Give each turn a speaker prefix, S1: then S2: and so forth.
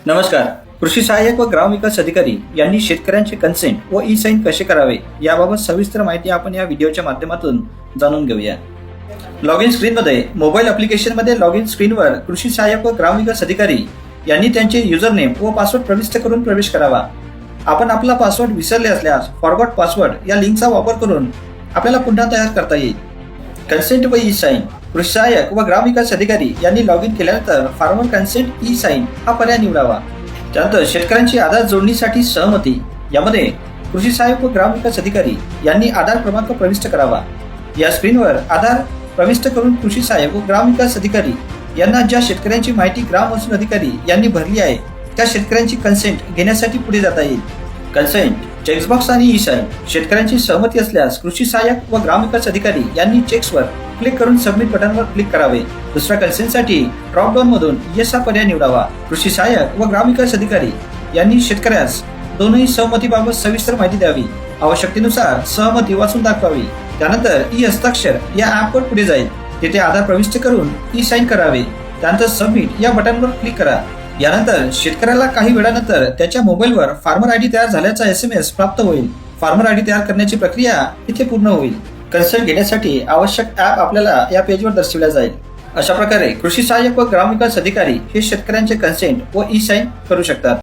S1: नमस्कार. कृषी सहाय्यक व ग्रामविकास अधिकारी यांनी शेतकऱ्यांचे कन्सेंट व ई साइन कसे करावे याबाबत सविस्तर माहिती आपण या व्हिडिओच्या माध्यमातून जाणून घेऊया. लॉग इन स्क्रीनमध्ये मोबाईल ॲप्लिकेशनमध्ये लॉग इन स्क्रीनवर कृषी सहाय्यक व ग्रामविकास अधिकारी यांनी त्यांचे युजर नेम व पासवर्ड प्रविष्ट करून प्रवेश करावा. आपण आपला पासवर्ड विसरले असल्यास फॉरगॉट पासवर्ड या लिंकचा वापर करून आपल्याला पुन्हा तयार करता येईल. कन्सेंट व ई साइन. कृषी सहाय्यक व ग्रामविकास अधिकारी यांनी लॉग इन केल्यानंतर फार्मर कन्सेंट ई साइन हा पर्याय निवडावा. त्यानंतर शेतकऱ्यांची आधार जोडणीसाठी सहमती यामध्ये कृषी सहाय्यक व ग्रामविकास अधिकारी यांनी आधार क्रमांक प्रविष्ट करावा. या स्क्रीनवर आधार प्रविष्ट करून कृषी सहाय्यक व ग्रामविकास अधिकारी यांना ज्या शेतकऱ्यांची माहिती ग्राम महसूल अधिकारी यांनी भरली आहे त्या शेतकऱ्यांची कन्सेंट घेण्यासाठी पुढे जाता येईल. कन्सेंट, चेक्सबॉक्स आणि ई साइन. शेतकऱ्यांची सहमती असल्यास कृषी सहाय्यक व ग्रामविकास अधिकारी यांनी चेक्सवर क्लिक करून सबमिट बटनवर क्लिक करावे. दुसऱ्या कन्सेंटसाठी ड्रॉप डाऊन मधून येस हा पर्याय निवडावा. कृषी सहाय्यक व ग्रामविकास अधिकारी यांनी शेतकऱ्यास दोन्ही सहमतीबाबत सविस्तर माहिती द्यावी. आवश्यकतेनुसार सहमती वाचून दाखवावी. त्यानंतर ई हस्ताक्षर या ॲपवर पुढे जाईल. तेथे आधार प्रविष्ट करून ई साइन करावे. त्यानंतर सबमिट या बटनवर क्लिक करा. यानंतर शेतकऱ्याला काही वेळानंतर त्याच्या मोबाईलवर फार्मर आयडी तयार झाल्याचा SMS प्राप्त होईल. फार्मर आयडी तयार करण्याची प्रक्रिया इथे पूर्ण होईल. कन्सेंट घेण्यासाठी आवश्यक ॲप आपल्याला या पेजवर दर्शविला जाईल. अशा प्रकारे कृषी सहाय्यक व ग्रामविकास अधिकारी हे शेतकऱ्यांचे कन्सेंट व ई साइन करू शकतात.